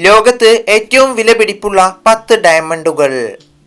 ലോകത്ത് ഏറ്റവും വിലപിടിപ്പുള്ള 10 ഡയമണ്ടുകൾ.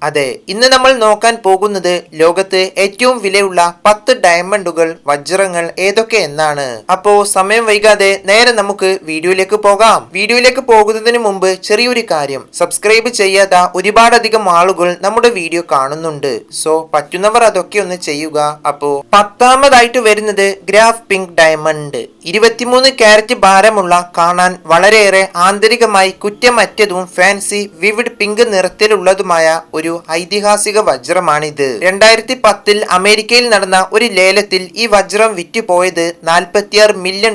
അതെ, ഇന്ന് നമ്മൾ നോക്കാൻ പോകുന്നത് ലോകത്ത് ഏറ്റവും വിലയുള്ള 10 ഡയമണ്ടുകൾ, വജ്രങ്ങൾ ഏതൊക്കെ എന്നാണ്. അപ്പോ സമയം വൈകാതെ നേരെ നമുക്ക് വീഡിയോയിലേക്ക് പോകാം. വീഡിയോയിലേക്ക് പോകുന്നതിന് മുമ്പ് ചെറിയൊരു കാര്യം, സബ്സ്ക്രൈബ് ചെയ്യാത്ത ഒരുപാടധികം ആളുകൾ നമ്മുടെ വീഡിയോ കാണുന്നുണ്ട്. സോ പറ്റുന്നവർ അതൊക്കെ ഒന്ന് ചെയ്യുക. അപ്പോ 10ാമതായിട്ട് വരുന്നത് ഗ്രാഫ് പിങ്ക് ഡയമണ്ട്. 23 കാരറ്റ് ഭാരമുള്ള, കാണാൻ വളരെയേറെ ആന്തരികമായി കുറ്റമറ്റതും ഫാൻസി വിവിഡ് പിങ്ക് നിറത്തിലുള്ളതുമായ ഒരു ഐതിഹാസിക വജ്രമാണിത്. 2010 അമേരിക്കയിൽ നടന്ന ഒരു ലേലത്തിൽ ഈ വജ്രം വിറ്റുപോയത് $46 മില്യൺ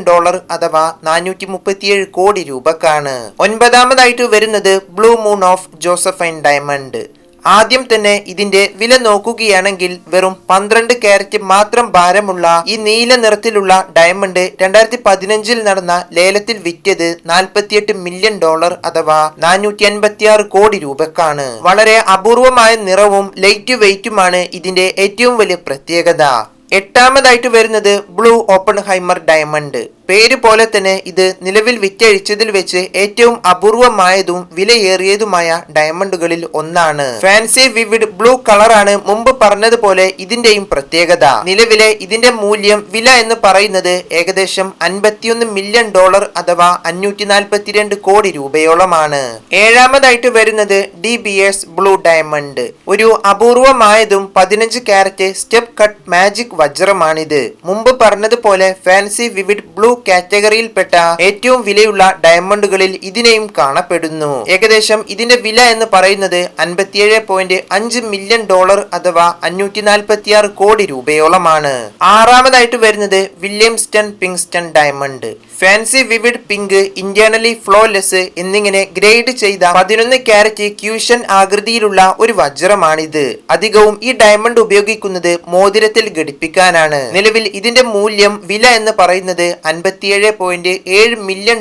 അഥവാ 437 കോടി രൂപക്കാണ്. 9ാമതായിട്ട് വരുന്നത് blue moon of Josephine diamond. ആദ്യം തന്നെ ഇതിന്റെ വില നോക്കുകയാണെങ്കിൽ വെറും 12 കാരറ്റ് മാത്രം ഭാരമുള്ള ഈ നീല നിറത്തിലുള്ള ഡയമണ്ട് 2015 നടന്ന ലേലത്തിൽ വിറ്റത് $48 മില്യൺ അഥവാ 456 കോടി രൂപക്കാണ്. വളരെ അപൂർവമായ നിറവും ലൈറ്റ് വെയിറ്റുമാണ് ഇതിന്റെ ഏറ്റവും വലിയ പ്രത്യേകത. 8ാമതായിട്ട് വരുന്നത് ബ്ലൂ ഓപ്പൺഹൈമർ ഡയമണ്ട്. പേര് പോലെ തന്നെ ഇത് നിലവിൽ വിറ്റഴിച്ചതിൽ വെച്ച് ഏറ്റവും അപൂർവമായതും വിലയേറിയതുമായ ഡയമണ്ടുകളിൽ ഒന്നാണ്. ഫാൻസി വിവിഡ് ബ്ലൂ കളറാണ് മുമ്പ് പറഞ്ഞതുപോലെ ഇതിന്റെയും പ്രത്യേകത. നിലവിലെ ഇതിന്റെ മൂല്യം വില എന്ന് പറയുന്നത് ഏകദേശം $51 മില്യൺ അഥവാ 542 കോടി രൂപയോളമാണ്. 7ാമതായിട്ട് വരുന്നത് DBS ബ്ലൂ ഡയമണ്ട്. ഒരു അപൂർവമായതും 15 കാരറ്റ് സ്റ്റെപ്പ് കട്ട് മാജിക് വജ്രമാണിത്. മുമ്പ് പറഞ്ഞതുപോലെ ഫാൻസി വിവിഡ് ബ്ലൂ കാറ്റഗറിയിൽപ്പെട്ട ഏറ്റവും വിലയുള്ള ഡയമണ്ടുകളിൽ ഇതിനെയും കാണപ്പെടുന്നു. ഏകദേശം ഇതിന്റെ വില എന്ന് പറയുന്നത് $57.5 മില്യൺ അഥവാ 546 കോടി രൂപയോളമാണ്. 6ാമതായിട്ട് വരുന്നത് Williamston Pinkston diamond. Fancy vivid pink, internally flawless എന്നിങ്ങനെ ഗ്രേഡ് ചെയ്ത 11 കാരറ്റ് ക്യൂഷൻ ആകൃതിയിലുള്ള ഒരു വജ്രമാണിത്. അധികവും ഈ ഡയമണ്ട് ഉപയോഗിക്കുന്നത് മോതിരത്തിൽ ഘടിപ്പിക്കാനാണ്. നിലവിൽ ഇതിന്റെ മൂല്യം വില എന്ന് പറയുന്നത് $57.7 മില്യൺ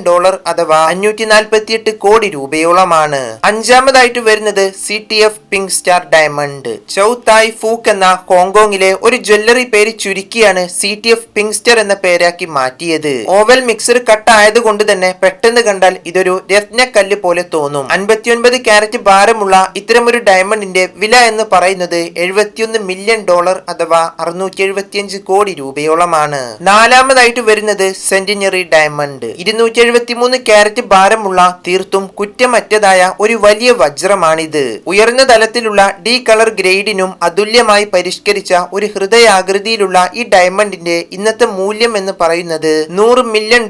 അഥവാ 548 കോടി രൂപയോളമാണ്. 5ാമതായിട്ട് വരുന്നത് CTF പിങ്ക് സ്റ്റാർ ഡയമണ്ട്. ചൗ തായ് ഫൂക്ക് എന്ന ഹോങ്കോങ്ങിലെ ഒരു ജ്വല്ലറി പേര് ചുരുക്കിയാണ് CTF പിങ്ക് സ്റ്റാർ എന്ന പേരാക്കി മാറ്റിയത്. ഓവൽ മിക്സർ കട്ട് ആയതുകൊണ്ട് തന്നെ പെട്ടെന്ന് കണ്ടാൽ ഇതൊരു രത്നക്കല്ല് പോലെ തോന്നും. 59 കാരറ്റ് ഭാരമുള്ള ഇത്തരമൊരു ഡയമണ്ടിന്റെ വില എന്ന് പറയുന്നത് $71 മില്യൺ അഥവാ 675 കോടി രൂപയോളമാണ്. 4ാമതായിട്ട് വരുന്നത് സെന്റിനറി ഡയമണ്ട്. 273 കാരറ്റ് ഭാരമുള്ള തീർത്തും കുറ്റമറ്റതായ ഒരു വലിയ വജ്രമാണിത്. ഉയർന്ന തലത്തിലുള്ള ഡി കളർ ഗ്രേഡിനും അതുല്യമായി പരിഷ്കരിച്ച ഒരു ഹൃദയാകൃതിയിലുള്ള ഈ ഡയമണ്ടിന്റെ ഇന്നത്തെ മൂല്യം എന്ന് പറയുന്നത് $100 മില്യൺ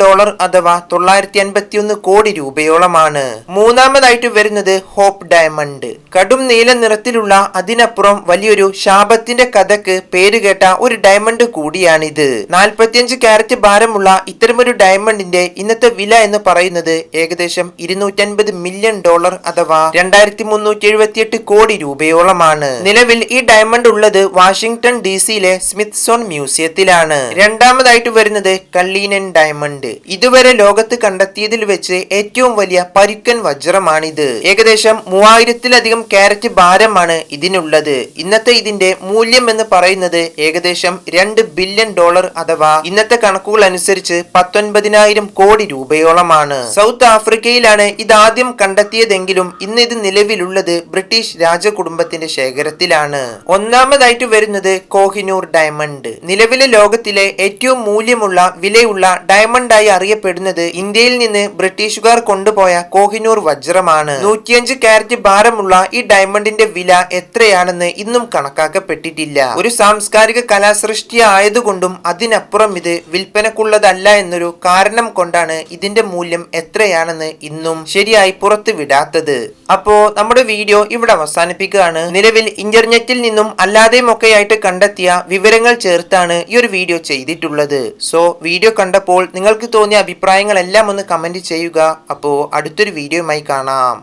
അഥവാ 951 കോടി രൂപയോളമാണ്. 3ാമതായിട്ട് വരുന്നത് ഹോപ്പ് ഡയമണ്ട്. കടും നീല നിറത്തിലുള്ള, അതിനപ്പുറം വലിയൊരു ശാപത്തിന്റെ കഥക്ക് പേരുകേട്ട ഒരു ഡയമണ്ട് കൂടിയാണിത്. 45 കാരറ്റ് ഭാരമുള്ള ഇത്തരമൊരു ഡയമണ്ടിന്റെ ഇന്നത്തെ വില എന്ന് പറയുന്നത് ഏകദേശം $250 മില്യൺ അഥവാ 2378 കോടി രൂപയോളമാണ്. നിലവിൽ ഈ ഡയമണ്ട് ഉള്ളത് വാഷിംഗ്ടൺ DC-യിലെ സ്മിത്സോൺ മ്യൂസിയത്തിലാണ്. 2ാമതായിട്ട് വരുന്നത് കള്ളീനൻ ഡയമണ്ട്. ഇതുവരെ ലോകത്ത് കണ്ടെത്തിയതിൽ വെച്ച് ഏറ്റവും വലിയ പരുക്കൻ വജ്രമാണിത്. ഏകദേശം 3000-ലധികം കാരറ്റ് ഭാരമാണ് ഇതിനുള്ളത്. ഇന്നത്തെ ഇതിന്റെ മൂല്യം എന്ന് പറയുന്നത് ഏകദേശം $2 ബില്യൺ അഥവാ ഇന്നത്തെ കണക്കുകൾ അനുസരിച്ച് 19,000 കോടി രൂപയോളമാണ്. സൗത്ത് ആഫ്രിക്കയിലാണ് ഇതാദ്യം കണ്ടെത്തിയതെങ്കിലും ഇന്ന് ഇത് നിലവിലുള്ളത് ബ്രിട്ടീഷ് രാജകുടുംബത്തിന്റെ ശേഖരത്തിലാണ്. 1ാമതായിട്ട് വരുന്നത് കോഹിനൂർ ഡയമണ്ട്. നിലവിലെ ലോകത്തിലെ ഏറ്റവും മൂല്യമുള്ള വിലയുള്ള ഡയമണ്ടായി അറിയപ്പെടുന്നത് ഇന്ത്യയിൽ നിന്ന് ബ്രിട്ടീഷുകാർ കൊണ്ടുപോയ കോഹിനൂർ വജ്രമാണ്. 105 കാരറ്റ് ഭാരമുള്ള ഈ ഡയമണ്ടിന്റെ വില എത്രയാണെന്ന് ഇന്നും കണക്കാക്കപ്പെട്ടിട്ടില്ല. ഒരു സാംസ്കാരിക കലാസൃഷ്ടി ആയതുകൊണ്ടും അതിനപ്പുറം ഇത് വിൽപ്പനക്കുള്ളതല്ല എന്നൊരു കാരണം കൊണ്ടാണ് ഇതിന്റെ മൂല്യം എത്രയാണെന്ന് ഇന്നും ശരിയായി പുറത്തു വിടാത്തത്. അപ്പോ നമ്മുടെ വീഡിയോ ഇവിടെ അവസാനിപ്പിക്കുകയാണ്. നിലവിൽ ഇന്റർനെറ്റിൽ നിന്നും അല്ലാതെയും ഒക്കെയായിട്ട് കണ്ടെത്തിയ വിവരങ്ങൾ ചേർത്താണ് ഈ ഒരു വീഡിയോ ചെയ്തിട്ടുള്ളത്. സോ വീഡിയോ കണ്ടപ്പോൾ നിങ്ങൾക്ക് തോന്നിയ അഭിപ്രായങ്ങളെല്ലാം ഒന്ന് കമന്റ് ചെയ്യുക. അപ്പോൾ അടുത്തൊരു വീഡിയോയുമായി കാണാം.